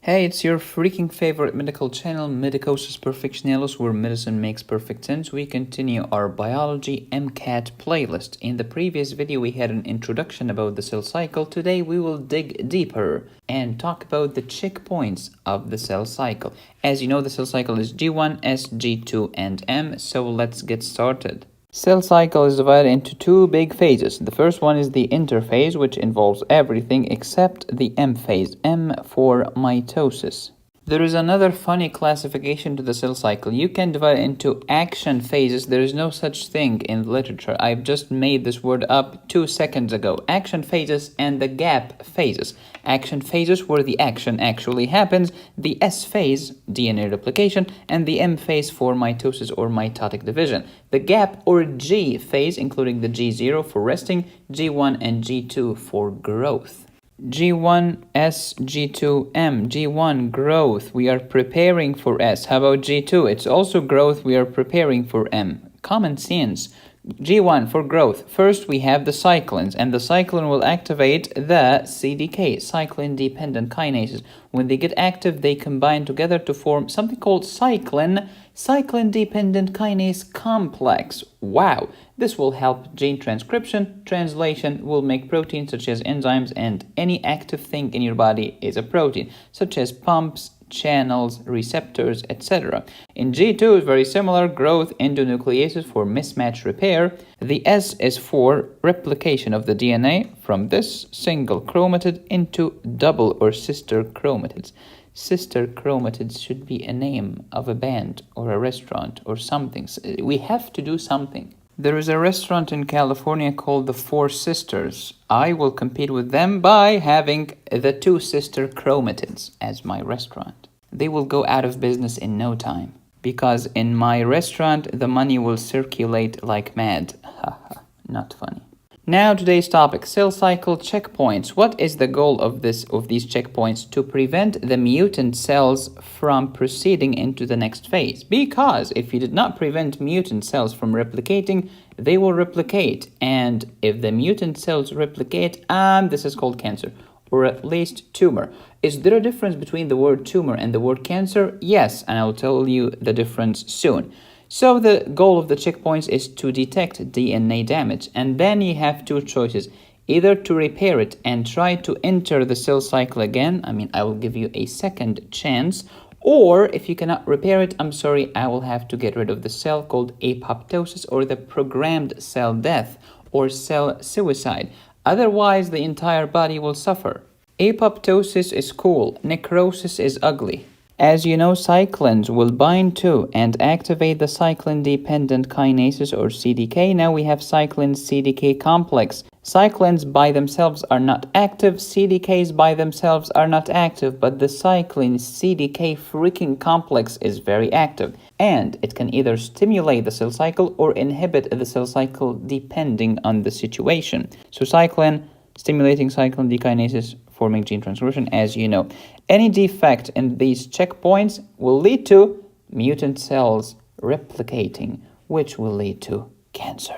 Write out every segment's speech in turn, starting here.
Hey, it's your freaking favorite medical channel, Medicosis Perfectionalis, where medicine makes perfect sense. We continue our biology MCAT playlist. In the previous video, we had an introduction about the cell cycle. Today, we will dig deeper and talk about the checkpoints of the cell cycle. As you know, the cell cycle is G1, S, G2, and M, so let's get started. Cell cycle is divided into two big phases. The first one is the interphase, which involves everything except the M phase, M for mitosis. There is another funny classification to the cell cycle. You can divide it into action phases. There is no such thing in literature. I've just made this word up 2 seconds ago. Action phases and the gap phases. Action phases where the action actually happens, the S phase, DNA replication, and the M phase for mitosis or mitotic division. The gap or G phase, including the G0 for resting, G1 and G2 for growth. G1, S, G2, M. G1, growth. We are preparing for S. How about G2? It's also growth. We are preparing for M. Common sense. G1 for growth. First, we have the cyclins, and the cyclin will activate the CDK, cyclin-dependent kinases. When they get active, they combine together to form something called cyclin-dependent kinase complex. Wow! This will help gene transcription, translation, will make proteins such as enzymes, and any active thing in your body is a protein, such as pumps, channels, receptors, etc. In G2 is very similar, growth, endonucleases for mismatch repair. The S is for replication of the DNA from this single chromatid into double or sister chromatids. Sister chromatids should be a name of a band or a restaurant or something. We have to do something. There is a restaurant in California called the Four Sisters. I will compete with them by having the two sister chromatids as my restaurant. They will go out of business in no time because in my restaurant the money will circulate like mad. Haha, not funny. Now today's topic, cell cycle checkpoints. What is the goal of these checkpoints? To prevent the mutant cells from proceeding into the next phase. Because if you did not prevent mutant cells from replicating, they will replicate. And if the mutant cells replicate, this is called cancer, or at least tumor. Is there a difference between the word tumor and the word cancer? Yes, and I'll tell you the difference soon. So the goal of the checkpoints is to detect DNA damage, and then you have two choices, either to repair it and try to enter the cell cycle again, I will give you a second chance, or if you cannot repair it, I'm sorry, I will have to get rid of the cell called apoptosis or the programmed cell death or cell suicide. Otherwise, the entire body will suffer. Apoptosis is cool, necrosis is ugly. As you know, cyclins will bind to and activate the cyclin-dependent kinases or CDK. Now we have cyclin-CDK complex. Cyclins by themselves are not active, CDKs by themselves are not active, but the cyclin-CDK freaking complex is very active. And it can either stimulate the cell cycle or inhibit the cell cycle depending on the situation. So cyclin, stimulating cyclin dekinases, forming gene transcription, as you know. Any defect in these checkpoints will lead to mutant cells replicating, which will lead to cancer.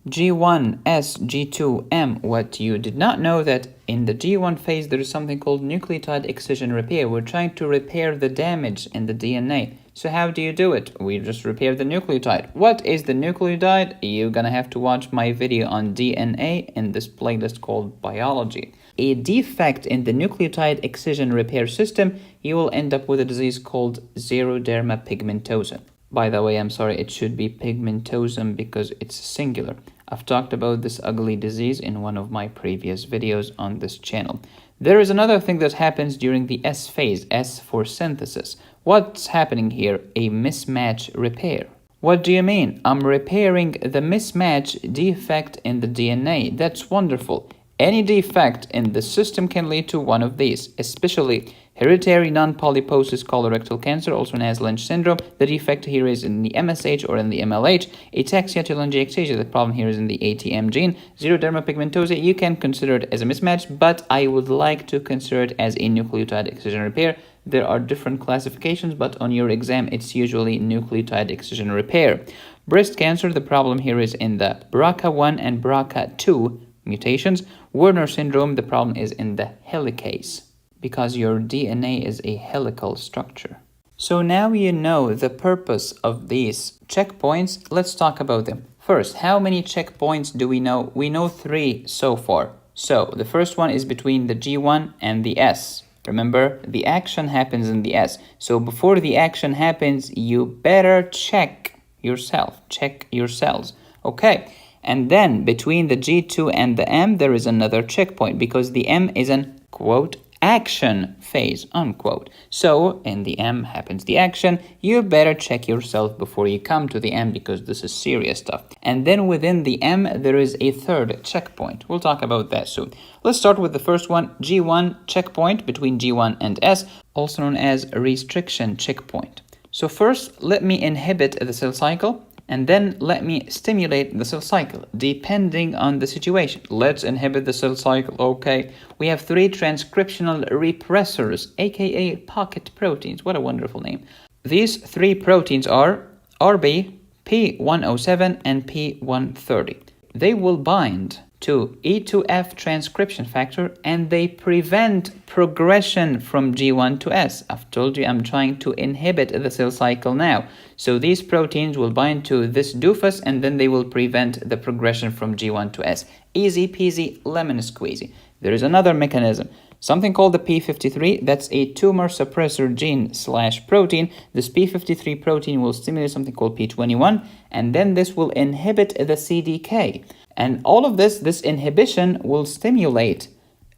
G1, S, G2, M. What you did not know that in the G1 phase there is something called nucleotide excision repair. We're trying to repair the damage in the DNA. So how do you do it? We just repair the nucleotide. What is the nucleotide? You're gonna have to watch my video on DNA in this playlist called Biology. A defect in the nucleotide excision repair system, you will end up with a disease called xeroderma pigmentosa. By the way, I'm sorry, it should be pigmentosum because it's singular. I've talked about this ugly disease in one of my previous videos on this channel. There is another thing that happens during the S phase, S for synthesis. What's happening here? A mismatch repair. What do you mean? I'm repairing the mismatch defect in the DNA. That's wonderful. Any defect in the system can lead to one of these, especially hereditary non-polyposis colorectal cancer, also known as Lynch syndrome. The defect here is in the MSH or in the MLH. Ataxia telangiectasia, the problem here is in the ATM gene. Xeroderma pigmentosa, you can consider it as a mismatch, but I would like to consider it as a nucleotide excision repair. There are different classifications, but on your exam, it's usually nucleotide excision repair. Breast cancer, the problem here is in the BRCA1 and BRCA2 mutations. Werner syndrome, the problem is in the helicase. because your DNA is a helical structure. So now you know the purpose of these checkpoints. Let's talk about them. First, how many checkpoints do we know? We know 3 so far. So the first one is between the G1 and the S. Remember, the action happens in the S. So before the action happens, you better check yourself, check your cells. Okay, and then between the G2 and the M, there is another checkpoint because the M is an, quote, action phase, unquote. So in the M happens the action. You better check yourself before you come to the M because this is serious stuff. And then within the M, there is a third checkpoint. We'll talk about that soon. Let's start with the first one, G1 checkpoint between G1 and S, also known as a restriction checkpoint. So first, let me inhibit the cell cycle, and then let me stimulate the cell cycle, depending on the situation. Let's inhibit the cell cycle, okay. We have 3 transcriptional repressors, aka pocket proteins. What a wonderful name. These 3 proteins are RB, P107, and P130. They will bind to E2F transcription factor and they prevent progression from G1 to S. I've told you I'm trying to inhibit the cell cycle now. So these proteins will bind to this doofus and then they will prevent the progression from G1 to S. Easy peasy lemon squeezy. There is another mechanism. Something called the P53, that's a tumor suppressor gene / protein. This P53 protein will stimulate something called P21 and then this will inhibit the CDK. And all of this inhibition will stimulate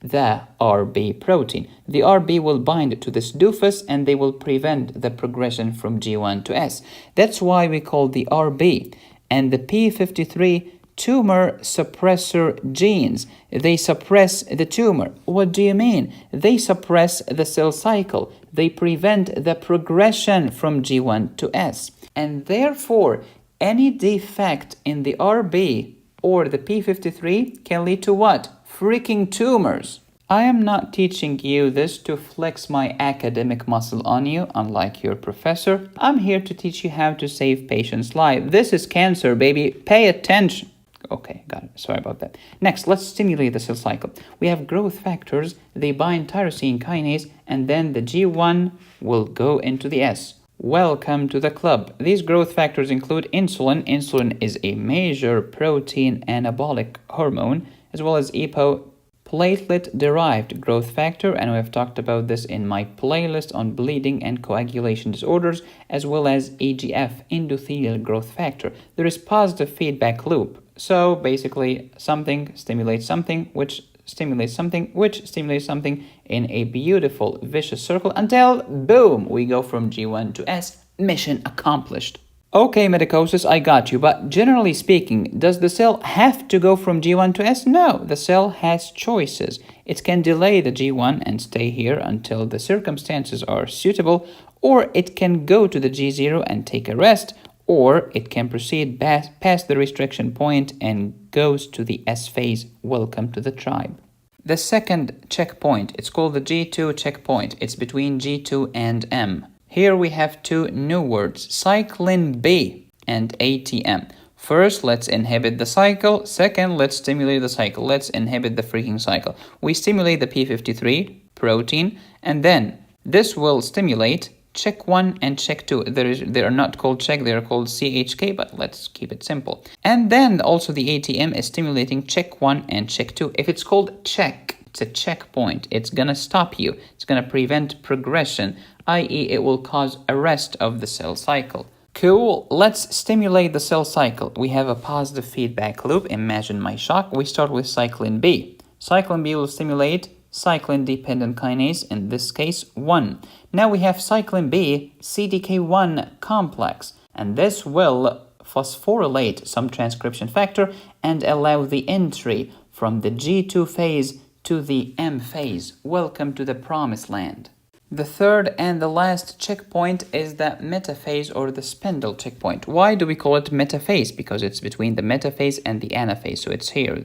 the RB protein. The RB will bind to this doofus and they will prevent the progression from G1 to S. That's why we call the RB and the P53 tumor suppressor genes. They suppress the tumor. What do you mean? They suppress the cell cycle. They prevent the progression from G1 to S. And therefore, any defect in the RB or the P53 can lead to what? Freaking tumors. I am not teaching you this to flex my academic muscle on you, unlike your professor. I'm here to teach you how to save patients' lives. This is cancer, baby. Pay attention. Okay, got it. Sorry about that. Next, let's stimulate the cell cycle. We have growth factors. They bind tyrosine kinase, and then the G1 will go into the S. Welcome to the club. These growth factors include insulin. Insulin is a major protein anabolic hormone, as well as EPO, platelet-derived growth factor, and we have talked about this in my playlist on bleeding and coagulation disorders, as well as EGF, endothelial growth factor. There is positive feedback loop. So basically, something stimulates something, which stimulates something, which stimulates something in a beautiful vicious circle until, boom, we go from G1 to S. Mission accomplished. Okay, medicosis, I got you, but generally speaking, does the cell have to go from G1 to S? No, the cell has choices. It can delay the G1 and stay here until the circumstances are suitable, or it can go to the G0 and take a rest, or it can proceed past the restriction point and goes to the S phase. Welcome to the tribe. The second checkpoint, it's called the G2 checkpoint. It's between G2 and M. Here we have 2 new words, cyclin B and ATM. First, let's inhibit the cycle. Second, let's stimulate the cycle. Let's inhibit the freaking cycle. We stimulate the P53 protein, and then this will stimulate check 1 and check 2. They are not called check, they are called CHK, but let's keep it simple. And then also the ATM is stimulating check 1 and check 2. If it's called check, it's a checkpoint. It's gonna stop you. It's gonna prevent progression, i.e. it will cause arrest of the cell cycle. Cool, let's stimulate the cell cycle. We have a positive feedback loop. Imagine my shock. We start with cyclin B. Cyclin B will stimulate cyclin-dependent kinase, in this case 1. Now we have cyclin B CDK1 complex, and this will phosphorylate some transcription factor and allow the entry from the G2 phase to the M phase. Welcome to the promised land. The third and the last checkpoint is the metaphase or the spindle checkpoint. Why do we call it metaphase? Because it's between the metaphase and the anaphase. So it's here,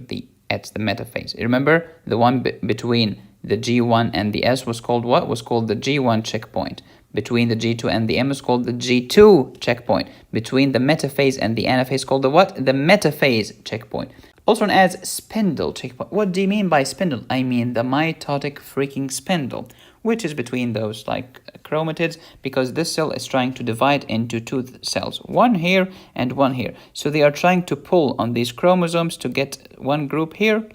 it's the metaphase. Remember, the one between the G1 and the S was called what? Was called the G1 checkpoint. Between the G2 and the M was called the G2 checkpoint. Between the metaphase and the anaphase called the what? The metaphase checkpoint. Also known as spindle checkpoint. What do you mean by spindle? I mean the mitotic freaking spindle. which is between those like chromatids, because this cell is trying to divide into two cells, one here and one here. So they are trying to pull on these chromosomes to get one group here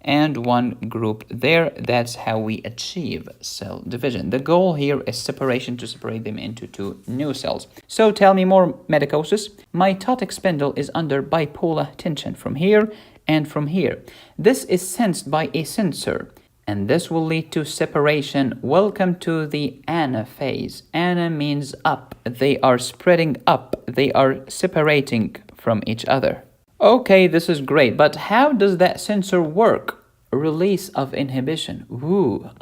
and one group there. That's how we achieve cell division. The goal here is separation, to separate them into two new cells. So tell me more, medicosis. Mitotic spindle is under bipolar tension from here and from here. This is sensed by a sensor, and this will lead to separation. Welcome to the anaphase. Ana means up. They are spreading up. They are separating from each other. Okay, this is great, but how does that sensor work? Release of inhibition,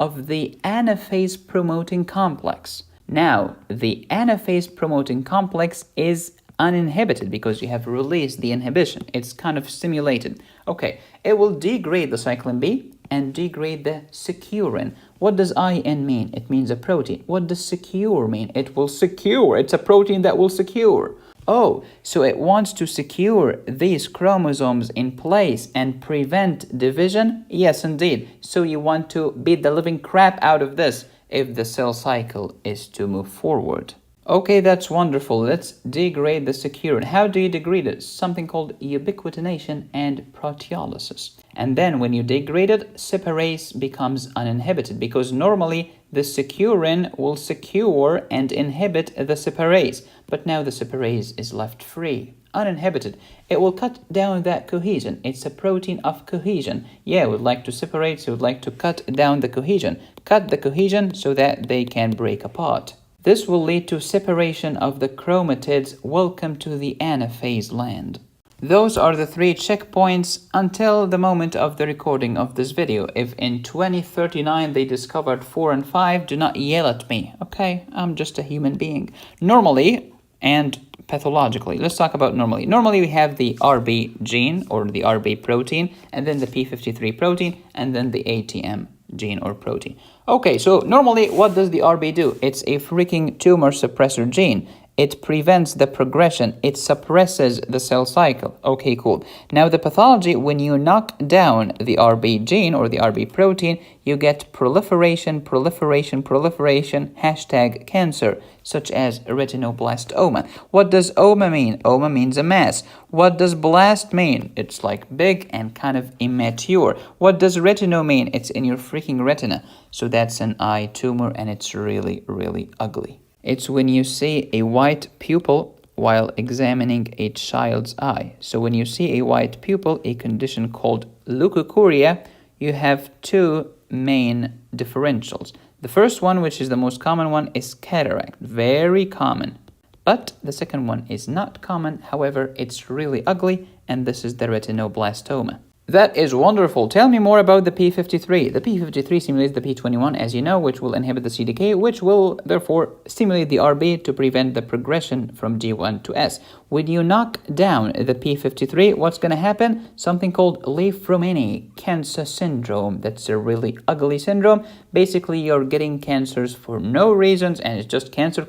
of the anaphase promoting complex. Now, the anaphase promoting complex is uninhibited because you have released the inhibition. It's kind of stimulated. Okay, it will degrade the cyclin B and degrade the securin. What does IN mean? It means a protein. What does secure mean? It will secure. It's a protein that will secure. Oh, so it wants to secure these chromosomes in place and prevent division? Yes, indeed. So you want to beat the living crap out of this if the cell cycle is to move forward. Okay, that's wonderful. Let's degrade the securin. How do you degrade it? Something called ubiquitination and proteolysis. And then when you degrade it, separase becomes uninhibited, because normally the securin will secure and inhibit the separase. But now the separase is left free, uninhibited. It will cut down that cohesion. It's a protein of cohesion. Yeah, we'd like to separate, so we'd like to cut down the cohesion. Cut the cohesion so that they can break apart. This will lead to separation of the chromatids. Welcome to the anaphase land. Those are the 3 checkpoints until the moment of the recording of this video. If in 2039 they discovered 4 and 5, do not yell at me, okay? I'm just a human being. Normally and pathologically, let's talk about normally. Normally we have the RB gene or the RB protein, and then the P53 protein, and then the ATM gene or protein. Okay, so normally what does the RB do? It's a freaking tumor suppressor gene. It prevents the progression. It suppresses the cell cycle. Okay, cool. Now the pathology, when you knock down the RB gene or the RB protein, you get proliferation, hashtag cancer, such as retinoblastoma. What does oma mean? Oma means a mass. What does blast mean? It's like big and kind of immature. What does retino mean? It's in your freaking retina. So that's an eye tumor, and it's really, really ugly. It's when you see a white pupil while examining a child's eye. So when you see a white pupil, a condition called leukocoria, you have 2 main differentials. The first one, which is the most common one, is cataract. Very common. But the second one is not common. However, it's really ugly, and this is the retinoblastoma. That is wonderful. Tell me more about the P53. The P53 stimulates the P21, as you know, which will inhibit the CDK, which will therefore stimulate the RB to prevent the progression from G1 to S. When you knock down the P53, what's going to happen? Something called Li-Fraumeni cancer syndrome. That's a really ugly syndrome. Basically, you're getting cancers for no reasons, and it's just cancer,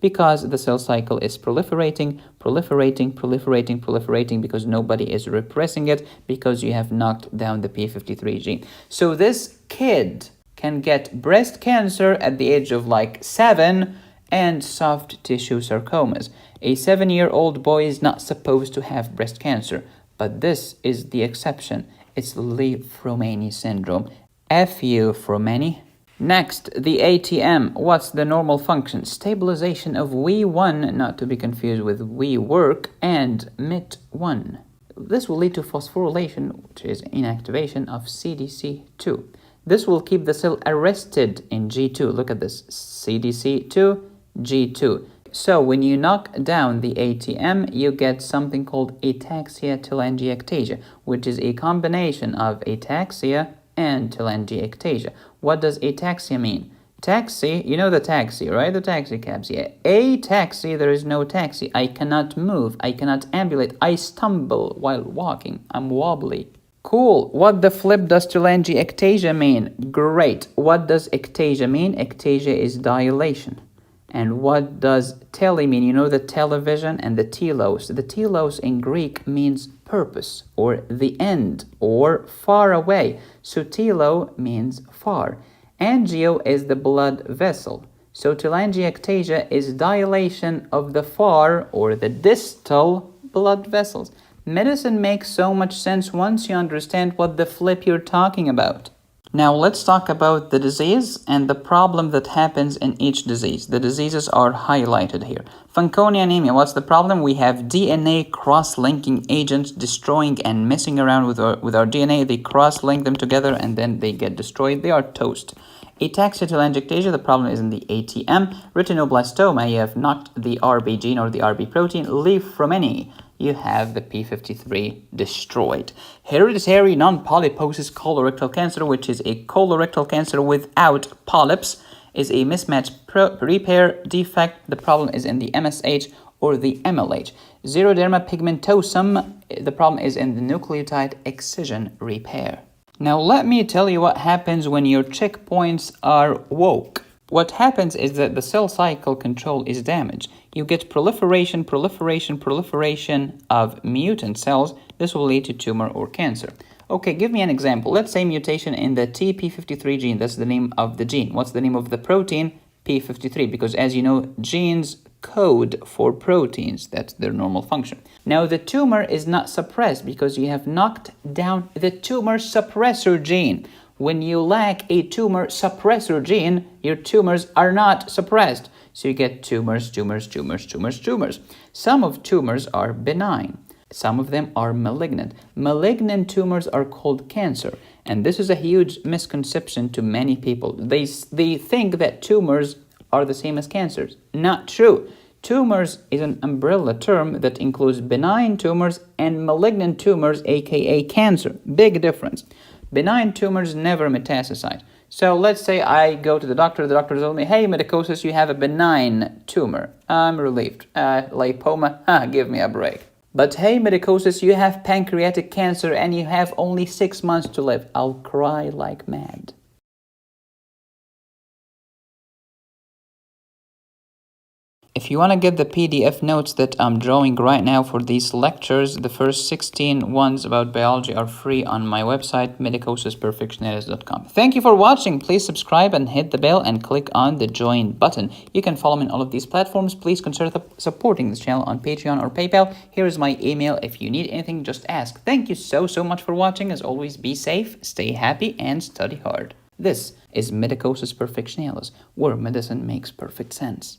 because the cell cycle is proliferating, because nobody is repressing it, because you have knocked down the P53 gene. So this kid can get breast cancer at the age of like 7 and soft tissue sarcomas. A 7-year-old boy is not supposed to have breast cancer, but this is the exception. It's Li-Fraumeni syndrome. F you, Fraumeni. Next, the ATM. What's the normal function? Stabilization of Wee1, not to be confused with Wee work, and MIT1. This will lead to phosphorylation, which is inactivation of CDC2. This will keep the cell arrested in G2. Look at this, CDC2, G2. So when you knock down the ATM, you get something called ataxia-telangiectasia, which is a combination of ataxia and telangiectasia. What does ataxia mean? Taxi, you know the taxi, right? The taxi cabs, yeah. A taxi, there is no taxi. I cannot move. I cannot ambulate. I stumble while walking. I'm wobbly. Cool. What the flip does telangiectasia mean? Great. What does ectasia mean? Ectasia is dilation. And what does tele mean? You know the television and the telos. The telos in Greek means purpose or the end or far away. So telo means far. Angio is the blood vessel. So telangiectasia is dilation of the far or the distal blood vessels. Medicine makes so much sense once you understand what the flip you're talking about. Now let's talk about the disease and the problem that happens in each disease. The diseases are highlighted here. Fanconi anemia, what's the problem? We have DNA cross-linking agents destroying and messing around with our DNA. They cross-link them together and then they get destroyed. They are toast. Ataxia-telangiectasia, the problem is in the ATM. Retinoblastoma, you have knocked the RB gene or the RB protein. Leishmania, you have the P53 destroyed. Hereditary non-polyposis colorectal cancer, which is a colorectal cancer without polyps, is a mismatch repair defect. The problem is in the MSH or the MLH. Xeroderma pigmentosum, the problem is in the nucleotide excision repair. Now let me tell you what happens when your checkpoints are woke. What happens is that the cell cycle control is damaged. You get proliferation of mutant cells. This will lead to tumor or cancer. Okay, give me an example. Let's say mutation in the TP53 gene. That's the name of the gene. What's the name of the protein? P53, because as you know, genes code for proteins. That's their normal function. Now the tumor is not suppressed because you have knocked down the tumor suppressor gene. When you lack a tumor suppressor gene, your tumors are not suppressed. So you get tumors. Some of tumors are benign. Some of them are malignant. Malignant tumors are called cancer. And this is a huge misconception to many people. They think that tumors are the same as cancers. Not true. Tumors is an umbrella term that includes benign tumors and malignant tumors, aka cancer. Big difference. Benign tumors never metastasize. So let's say I go to the doctor tells me, hey, medicosis, you have a benign tumor. I'm relieved. Lipoma, give me a break. But hey, medicosis, you have pancreatic cancer and you have only 6 months to live. I'll cry like mad. If you want to get the PDF notes that I'm drawing right now for these lectures, the first 16 ones about biology are free on my website, medicosisperfectionalis.com. Thank you for watching. Please subscribe and hit the bell and click on the join button. You can follow me on all of these platforms. Please consider supporting this channel on Patreon or PayPal. Here is my email. If you need anything, just ask. Thank you so much for watching. As always, be safe, stay happy, and study hard. This is Medicosis Perfectionalis, where medicine makes perfect sense.